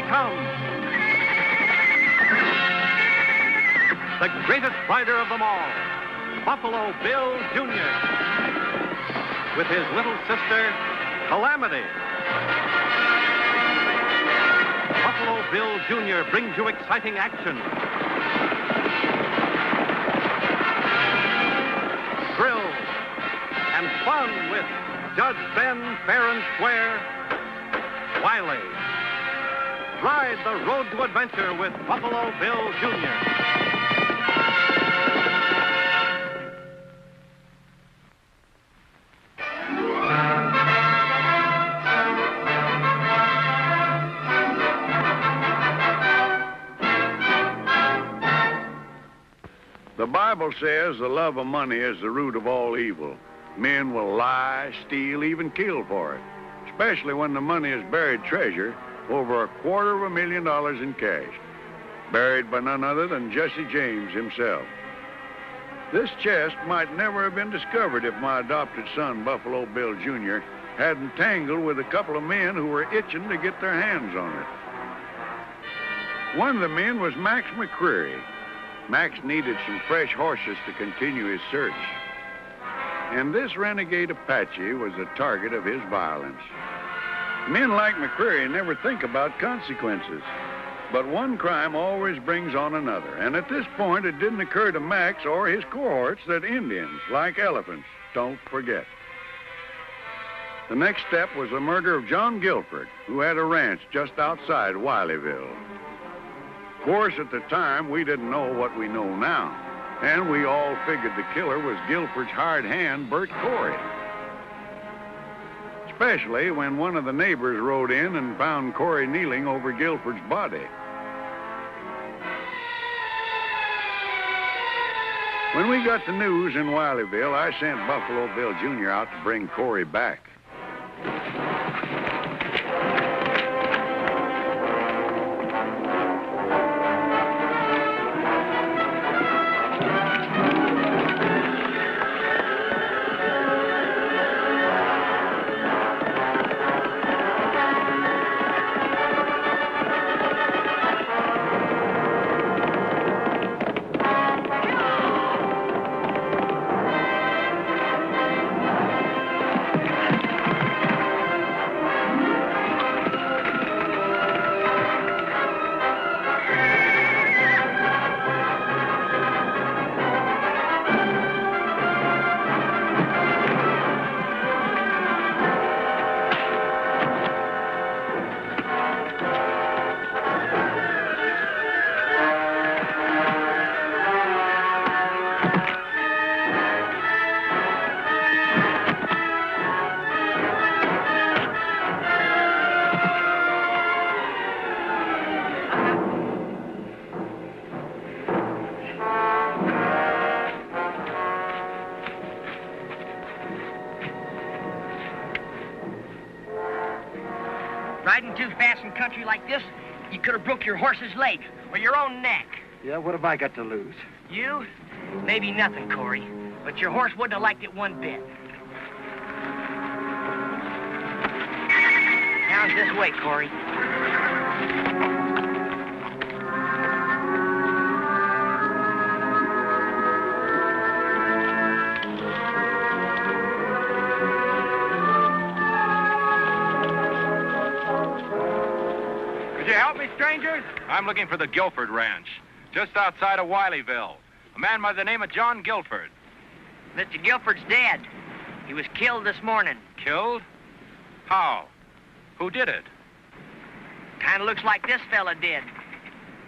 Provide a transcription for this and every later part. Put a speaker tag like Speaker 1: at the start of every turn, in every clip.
Speaker 1: comes. The greatest rider of them all, Buffalo Bill Jr., with his little sister, Calamity. Buffalo Bill Jr. brings you exciting action, thrills, and fun with Judge Ben fair and square, Wiley. Ride the road to adventure with Buffalo Bill Jr.
Speaker 2: The Bible says the love of money is the root of all evil. Men will lie, steal, even kill for it, especially when the money is buried treasure, over $250,000 in cash, buried by none other than Jesse James himself. This chest might never have been discovered if my adopted son, Buffalo Bill Jr., hadn't tangled with a couple of men who were itching to get their hands on it. One of the men was Max McCreary. Max needed some fresh horses to continue his search. And this renegade Apache was the target of his violence. Men like McCreary never think about consequences. But one crime always brings on another. And at this point, it didn't occur to Max or his cohorts that Indians, like elephants, don't forget. The next step was the murder of John Guilford, who had a ranch just outside Wileyville. Of course, at the time, we didn't know what we know now, and we all figured the killer was Guilford's hired hand, Bert Corey. Especially when one of the neighbors rode in and found Corey kneeling over Guilford's body. When we got the news in Wileyville, I sent Buffalo Bill Jr. out to bring Corey back.
Speaker 3: Riding too fast in country like this, you could have broke your horse's leg or your own neck.
Speaker 4: Yeah, what have I got to lose?
Speaker 3: You? Maybe nothing, Corey. But your horse wouldn't have liked it one bit. Now it's this way, Corey.
Speaker 1: Could you help me, strangers? I'm looking for the Guilford Ranch, just outside of Wileyville. A man by the name of John Guilford.
Speaker 3: Mr. Guilford's dead. He was killed this morning.
Speaker 1: Killed? How? Who did it?
Speaker 3: Kind of looks like this fella did.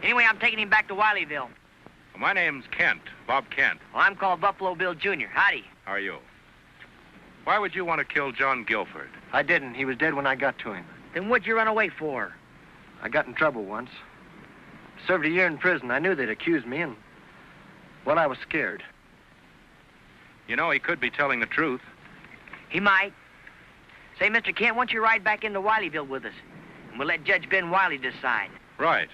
Speaker 3: Anyway, I'm taking him back to Wileyville.
Speaker 1: Well, my name's Kent, Bob Kent.
Speaker 3: Well, I'm called Buffalo Bill Jr. Howdy.
Speaker 1: How are you? Why would you want to kill John Guilford?
Speaker 4: I didn't. He was dead when I got to him.
Speaker 3: Then what'd you run away for?
Speaker 4: I got in trouble once. Served a year in prison. I knew they'd accuse me, and, well, I was scared.
Speaker 1: You know, he could be telling the truth.
Speaker 3: He might. Say, Mr. Kent, why don't you ride back into Wileyville with us? And we'll let Judge Ben Wiley decide.
Speaker 1: Right.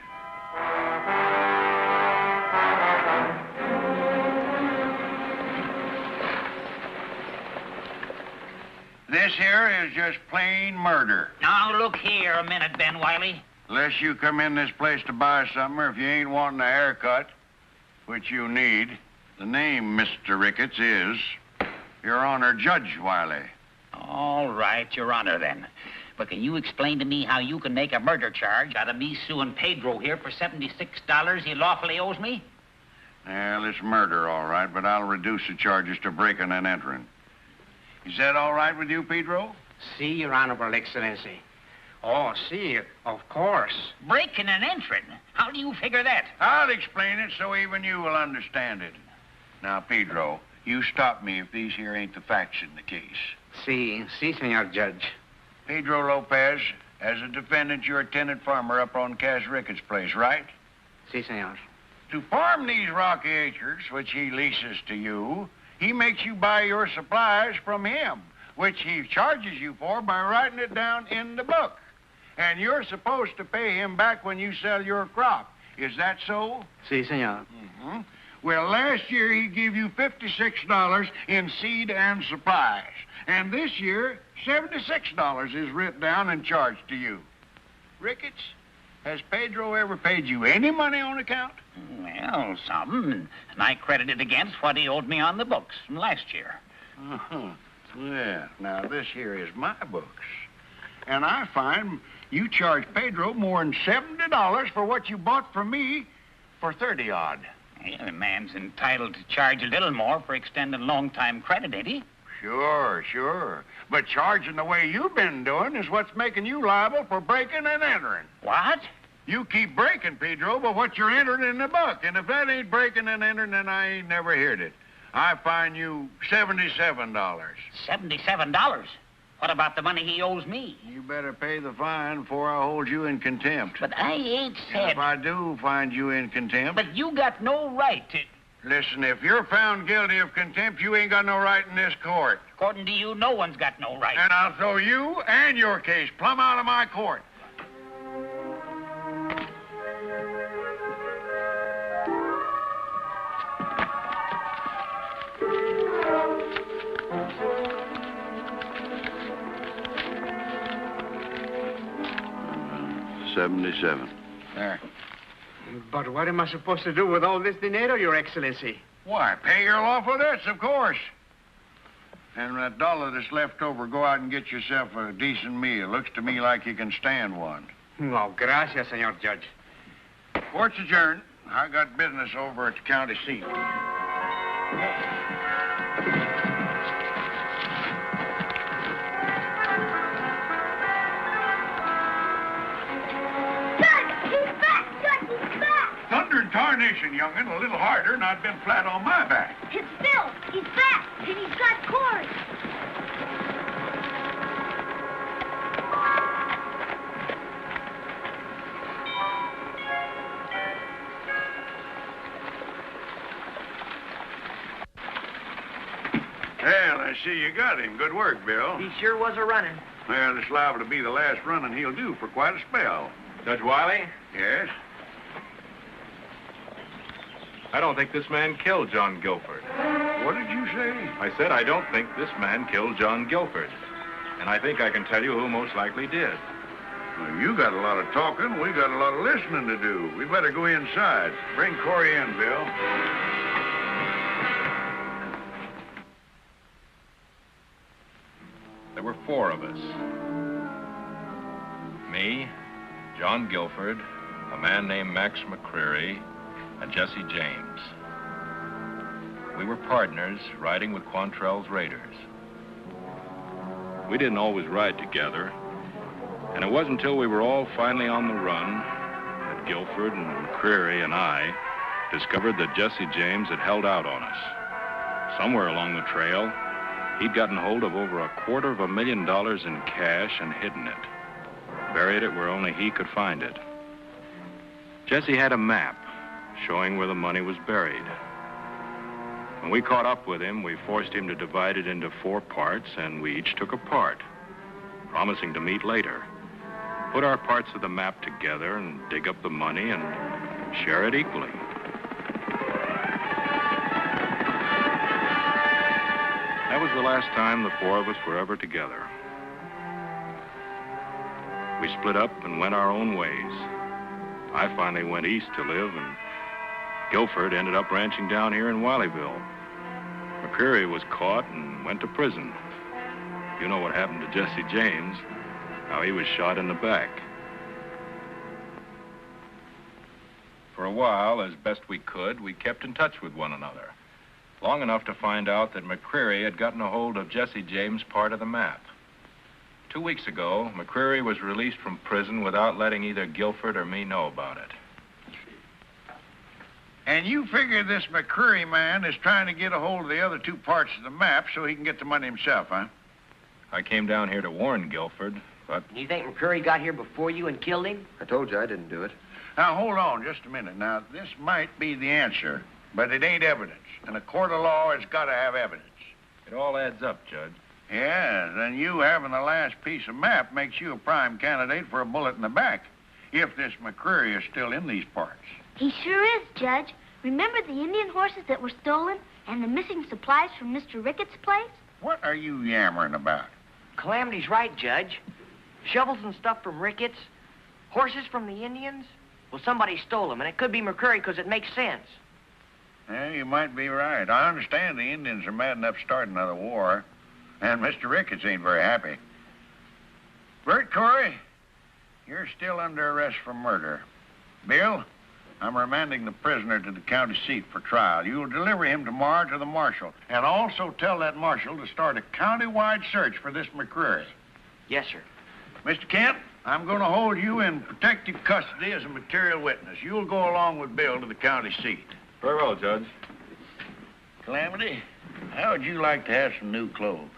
Speaker 5: This here is just plain murder.
Speaker 6: Now, look here a minute, Ben Wiley.
Speaker 2: Unless you come in this place to buy something, or if you ain't wanting a haircut, which you need, the name, Mr. Ricketts, is Your Honor, Judge Wiley.
Speaker 5: All right, Your Honor, then. But can you explain to me how you can make a murder charge out of me suing Pedro here for $76 he lawfully owes me?
Speaker 2: Well, it's murder, all right, but I'll reduce the charges to breaking and entering. Is that all right with you, Pedro?
Speaker 6: Si, Your Honorable Excellency. Oh, si, of course.
Speaker 5: Breaking and entering? How do you figure that?
Speaker 2: I'll explain it so even you will understand it. Now, Pedro, you stop me if these here ain't the facts in the case.
Speaker 6: Si, Senor Judge.
Speaker 2: Pedro Lopez, as a defendant, you're a tenant farmer up on Cass Ricketts' place, right?
Speaker 6: Si, Senor.
Speaker 2: To farm these rocky acres, which he leases to you, he makes you buy your supplies from him, which he charges you for by writing it down in the book. And you're supposed to pay him back when you sell your crop. Is that so?
Speaker 6: Si, Senor.
Speaker 2: Mm-hmm. Well, last year he gave you $56 in seed and supplies. And this year, $76 is written down and charged to you. Ricketts, has Pedro ever paid you any money on account?
Speaker 5: Well, some. And I credited against what he owed me on the books from last year.
Speaker 2: Uh-huh. Well, now this here is my books. And I find you charged Pedro more than $70 for what you bought from me for 30-odd.
Speaker 5: Yeah, the man's entitled to charge a little more for extending long-time credit, ain't he?
Speaker 2: Sure. But charging the way you've been doing is what's making you liable for breaking and entering.
Speaker 5: What?
Speaker 2: You keep breaking, Pedro, but what you're entering in the book. And if that ain't breaking and entering, then I ain't never heard it. I fine you $77.
Speaker 5: $77? What about the money he owes me?
Speaker 2: You better pay the fine before I hold you in contempt.
Speaker 5: But I ain't
Speaker 2: And
Speaker 5: said...
Speaker 2: if I do find you in contempt...
Speaker 5: But you got no right to...
Speaker 2: Listen, if you're found guilty of contempt, you ain't got no right in this court.
Speaker 5: According to you, no one's got no right.
Speaker 2: And I'll throw you and your case plumb out of my court. $77. There.
Speaker 6: But what am I supposed to do with all this dinero, Your Excellency?
Speaker 2: Why, pay your lawful debts, of course. And that $1 that's left over, go out and get yourself a decent meal. Looks to me like you can stand one.
Speaker 6: Oh, gracias, Senor Judge.
Speaker 2: Court's adjourned. I got business over at the county seat. Thunder and tarnation, young'un. A little harder, and I'd been flat on my back.
Speaker 7: It's Bill. He's back, and he's got cords.
Speaker 2: Well, I see you got him. Good work, Bill.
Speaker 3: He sure was a running.
Speaker 2: Well, it's liable to be the last running he'll do for quite a spell.
Speaker 8: Judge Wiley,
Speaker 2: Yes?
Speaker 8: I don't think this man killed John Guilford.
Speaker 2: What did you say?
Speaker 8: I said I don't think this man killed John Guilford. And I think I can tell you who most likely did.
Speaker 2: Well, you got a lot of talking. We got a lot of listening to do. We better go inside. Bring Corey in, Bill.
Speaker 8: There were 4 of us. Me, John Guilford, a man named Max McCreary, and Jesse James. We were partners riding with Quantrell's raiders. We didn't always ride together, and it wasn't until we were all finally on the run that Guilford and McCreary and I discovered that Jesse James had held out on us. Somewhere along the trail, he'd gotten hold of over $250,000 in cash and hidden it. Buried it where only he could find it. Jesse had a map showing where the money was buried. When we caught up with him, we forced him to divide it into 4 parts, and we each took a part, promising to meet later, put our parts of the map together and dig up the money and share it equally. That was the last time the 4 of us were ever together. We split up and went our own ways. I finally went east to live, and Guilford ended up ranching down here in Wileyville. McCreary was caught and went to prison. You know what happened to Jesse James, how he was shot in the back. For a while, as best we could, we kept in touch with one another. Long enough to find out that McCreary had gotten a hold of Jesse James' part of the map. 2 weeks ago, McCreary was released from prison without letting either Guilford or me know about it.
Speaker 2: And you figure this McCreary man is trying to get a hold of the other 2 parts of the map so he can get the money himself, huh?
Speaker 8: I came down here to warn Guilford, but...
Speaker 3: You think McCreary got here before you and killed him?
Speaker 4: I told you I didn't do it.
Speaker 2: Now, hold on just a minute. Now, this might be the answer, but it ain't evidence. And a court of law has got to have evidence.
Speaker 8: It all adds up, Judge.
Speaker 2: Yes, and you having the last piece of map makes you a prime candidate for a bullet in the back, if this McCreary is still in these parts.
Speaker 7: He sure is, Judge. Remember the Indian horses that were stolen and the missing supplies from Mr. Ricketts' place?
Speaker 2: What are you yammering about?
Speaker 3: Calamity's right, Judge. Shovels and stuff from Ricketts, horses from the Indians. Well, somebody stole them, and it could be McCreary because it makes sense.
Speaker 2: Yeah, you might be right. I understand the Indians are mad enough to start another war, and Mr. Ricketts ain't very happy. Bert Corey, you're still under arrest for murder. Bill, I'm remanding the prisoner to the county seat for trial. You'll deliver him tomorrow to the marshal, and also tell that marshal to start a county-wide search for this McCreary.
Speaker 3: Yes, sir.
Speaker 2: Mr. Kent, I'm going to hold you in protective custody as a material witness. You'll go along with Bill to the county seat.
Speaker 8: Very well, Judge.
Speaker 2: Calamity, how would you like to have some new clothes?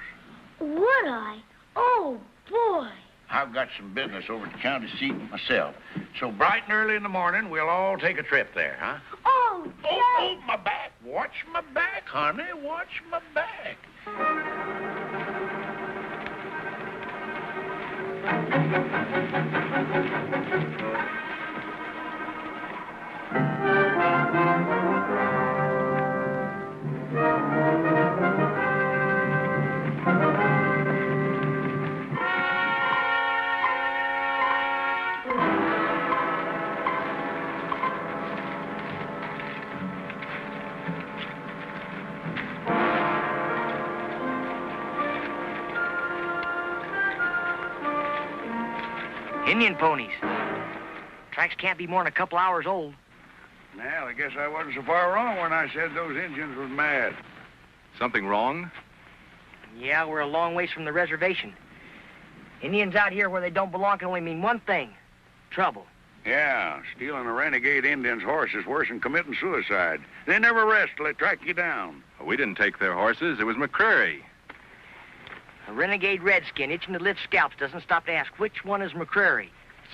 Speaker 7: Would I? Oh, boy.
Speaker 2: I've got some business over at the county seat myself. So bright and early in the morning, we'll all take a trip there, huh?
Speaker 7: Oh, Judge.
Speaker 2: Oh, my back. Watch my back, honey. Watch my back.
Speaker 3: Indian ponies. Tracks can't be more than a couple hours old.
Speaker 2: Well, I guess I wasn't so far wrong when I said those Indians was mad.
Speaker 8: Something wrong?
Speaker 3: Yeah, we're a long ways from the reservation. Indians out here where they don't belong can only mean one thing. Trouble.
Speaker 2: Yeah, stealing a renegade Indian's horse is worse than committing suicide. They never rest till they track you down.
Speaker 8: We didn't take their horses. It was McCreary.
Speaker 3: A renegade redskin itching to lift scalps doesn't stop to ask which one is McCreary.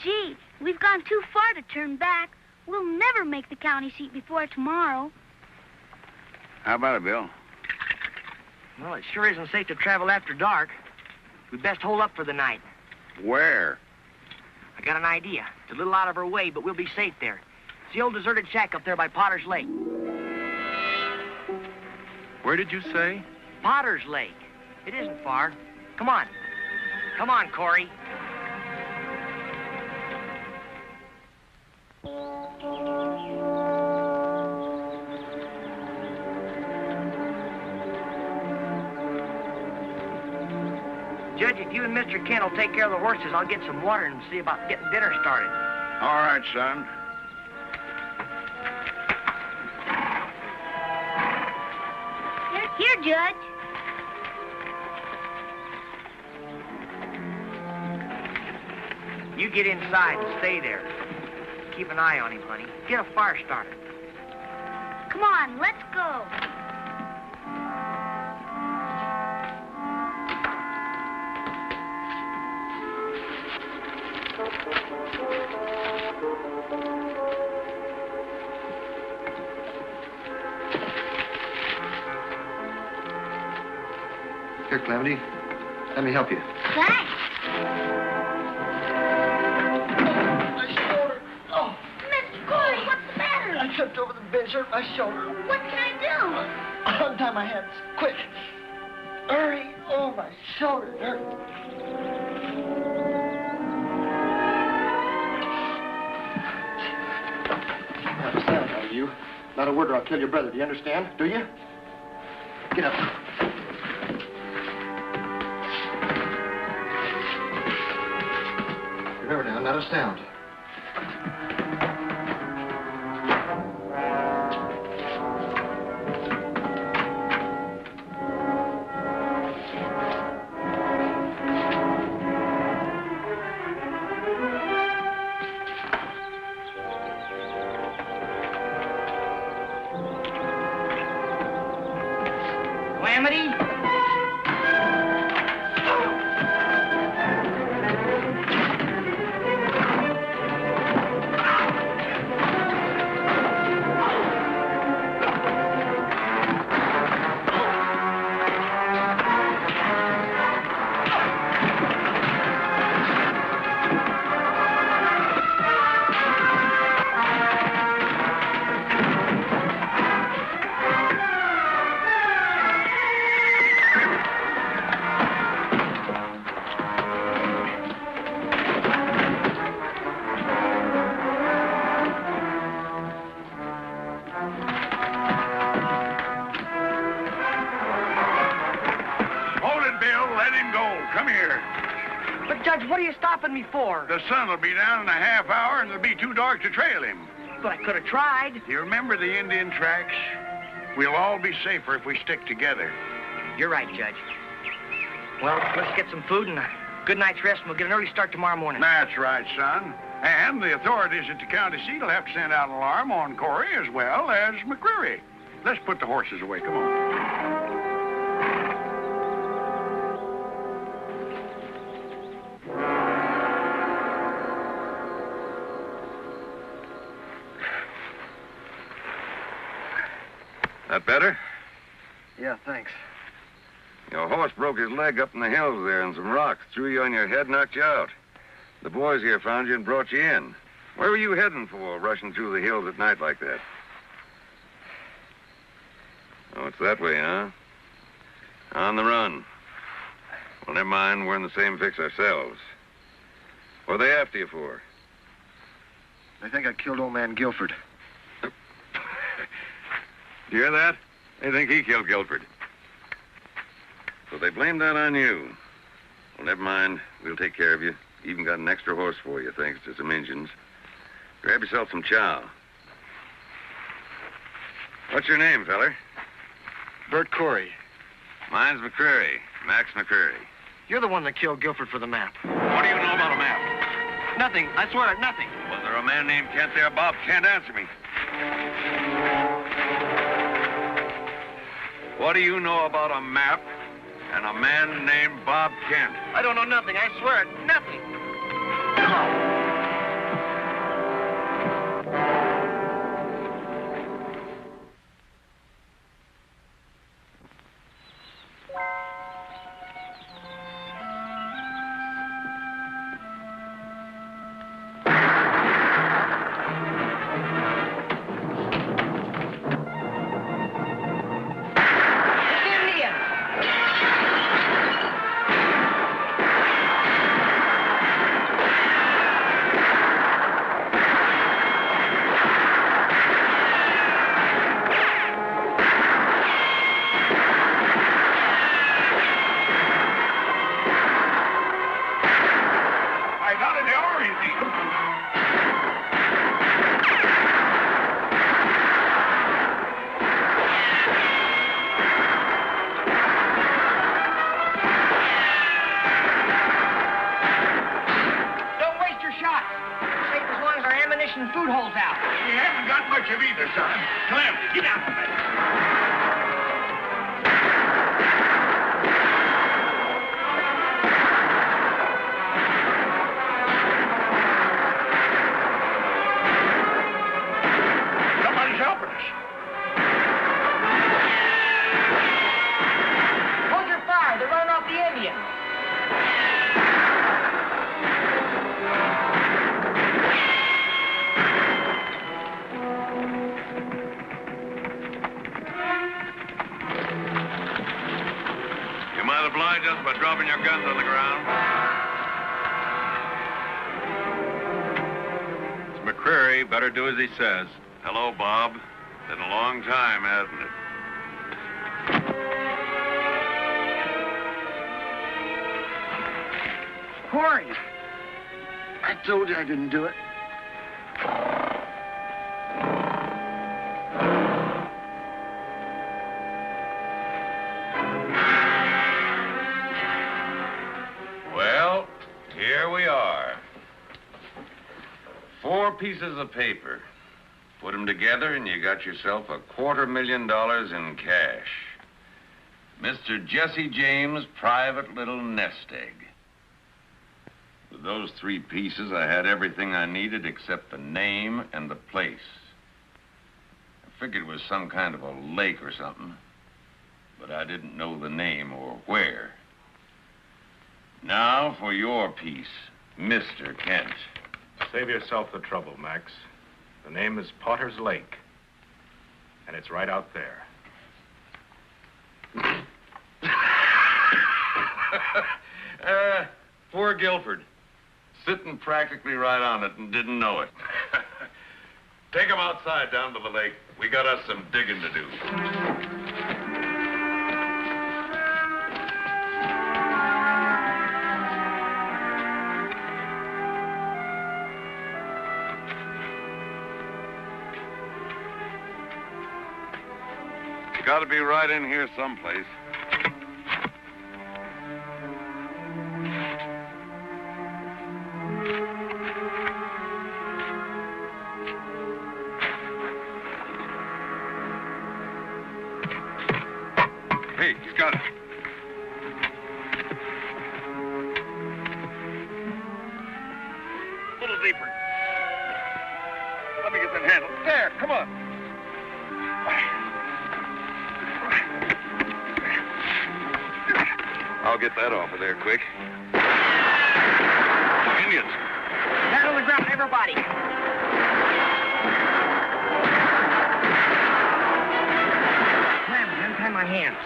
Speaker 7: Gee, we've gone too far to turn back. We'll never make the county seat before tomorrow.
Speaker 2: How about it, Bill?
Speaker 3: Well, it sure isn't safe to travel after dark. We'd best hold up for the night.
Speaker 2: Where?
Speaker 3: I got an idea. It's a little out of our way, but we'll be safe there. It's the old deserted shack up there by Potter's Lake.
Speaker 8: Where did you say?
Speaker 3: Potter's Lake. It isn't far. Come on. Come on, Corey. Judge, if you and Mr. Kent will take care of the horses, I'll get some water and see about getting dinner started.
Speaker 2: All right, son.
Speaker 7: Here, Judge.
Speaker 3: You get inside and stay there. Keep an eye on him, honey. Get a fire started.
Speaker 7: Come on, let's go.
Speaker 4: Here, Calamity. Let me help you.
Speaker 7: Thanks.
Speaker 9: I tripped over the bench, hurt my shoulder.
Speaker 7: What can I do?
Speaker 9: Untie my hands, quick. Hurry. Oh, my shoulder hurt.
Speaker 4: Not a word or I'll kill your brother. Do you understand? Do you? Get up. Remember now, not a sound.
Speaker 3: Calamity? What are you stopping me for?
Speaker 2: The sun will be down in a half hour and it'll be too dark to trail him.
Speaker 3: But I could have tried.
Speaker 2: You remember the Indian tracks? We'll all be safer if we stick together.
Speaker 3: You're right, Judge. Well, let's get some food and a good night's rest, and we'll get an early start tomorrow morning.
Speaker 2: That's right, son. And the authorities at the county seat will have to send out an alarm on Corey as well as McCreary. Let's put the horses away. Come on.
Speaker 10: That better?
Speaker 4: Yeah, thanks.
Speaker 10: Your horse broke his leg up in the hills there, and some rocks threw you on your head, knocked you out. The boys here found you and brought you in. Where were you heading for, rushing through the hills at night like that? Oh, it's that way, huh? On the run. Well, never mind, we're in the same fix ourselves. What are they after you for?
Speaker 4: They think I killed old man Guilford.
Speaker 10: You hear that? They think he killed Guilford. So they blame that on you. Well, never mind. We'll take care of you. Even got an extra horse for you, thanks to some Injuns. Grab yourself some chow. What's your name, feller?
Speaker 4: Bert Corey.
Speaker 10: Mine's McCreary. Max McCreary.
Speaker 4: You're the one that killed Guilford for the map.
Speaker 10: What do you know about a map?
Speaker 4: Nothing. I swear it, nothing.
Speaker 10: Was there a man named Kent there, Bob? Can't answer me. What do you know about a map and a man named Bob Kent?
Speaker 4: I don't know nothing. I swear it. Nothing.
Speaker 3: Food holes out.
Speaker 2: We haven't got much of either, son. Clem, get down from it. Somebody's helping us.
Speaker 3: Hold your fire. They're running off the Indians.
Speaker 10: Oblige us by dropping your guns on the ground. It's McCreary. Better do as he says. Hello, Bob. Been a long time, hasn't it?
Speaker 9: Corey! I told you I didn't do it.
Speaker 10: Well, here we are. 4 pieces of paper. Put them together and you got yourself $250,000 in cash. Mr. Jesse James' private little nest egg. With those 3 pieces, I had everything I needed except the name and the place. I figured it was some kind of a lake or something, but I didn't know the name or where. Now for your piece, Mr. Kent.
Speaker 8: Save yourself the trouble, Max. The name is Potter's Lake, and it's right out there.
Speaker 10: Poor Guilford. Sitting practically right on it and didn't know it. Take him outside down to the lake. We got us some digging to do. It's got to be right in here someplace. Hey, he's got it. A little deeper. Let me get that handle. There, come on. I'll get that off of there quick. Indians.
Speaker 3: Down on the ground, everybody. Clem, untie my hands.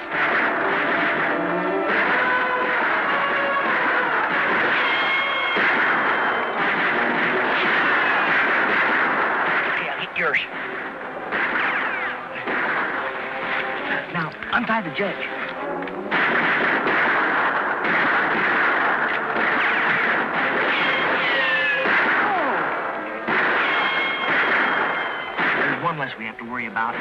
Speaker 3: Okay, I'll get yours. Now, untie the judge. One less we have to worry about.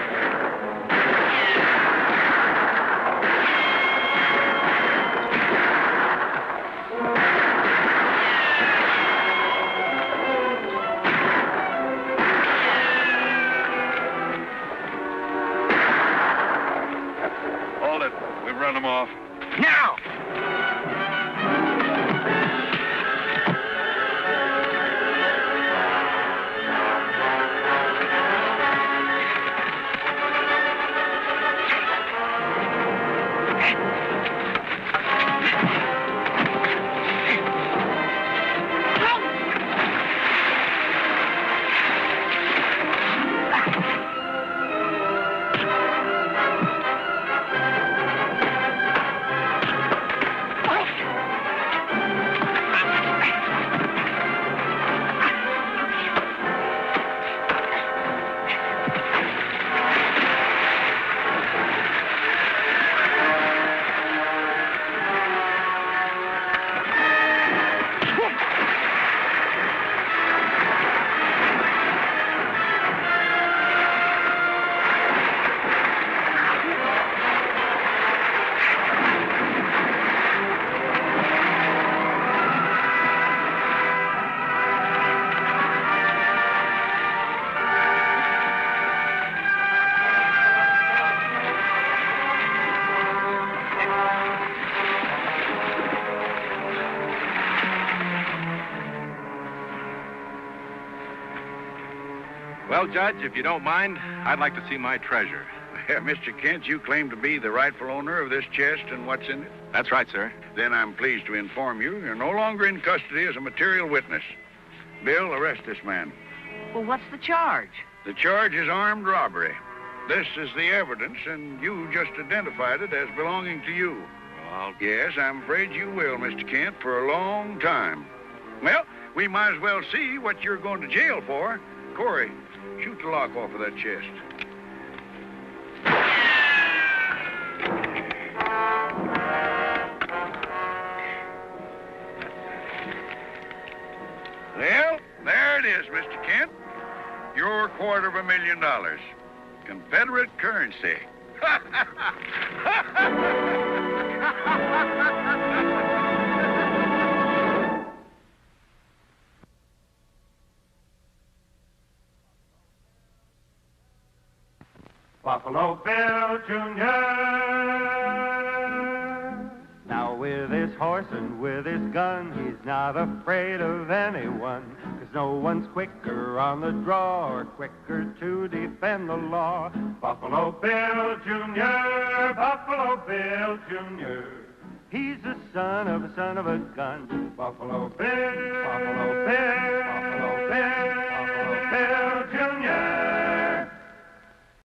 Speaker 10: Hold it. We've run them off.
Speaker 3: Now!
Speaker 8: Well, Judge, if you don't mind, I'd like to see my treasure.
Speaker 2: Mr. Kent, you claim to be the rightful owner of this chest and what's in it?
Speaker 8: That's right, sir.
Speaker 2: Then I'm pleased to inform you you're no longer in custody as a material witness. Bill, arrest this man.
Speaker 3: Well, what's the charge?
Speaker 2: The charge is armed robbery. This is the evidence, and you just identified it as belonging to you.
Speaker 8: Well,
Speaker 2: Yes, I'm afraid you will, Mr. Kent, for a long time. Well, we might as well see what you're going to jail for. Corey, shoot the lock off of that chest. it is, Mr. Kent. Your $250,000. Confederate currency.
Speaker 1: Buffalo Bill Jr. Now with his horse and with his gun, he's not afraid of anyone, 'cause no one's quicker on the draw or quicker to defend the law. Buffalo Bill Jr., Buffalo Bill Jr. He's the son of a gun. Buffalo Bill, Buffalo Bill, Buffalo Bill, Buffalo Bill Jr.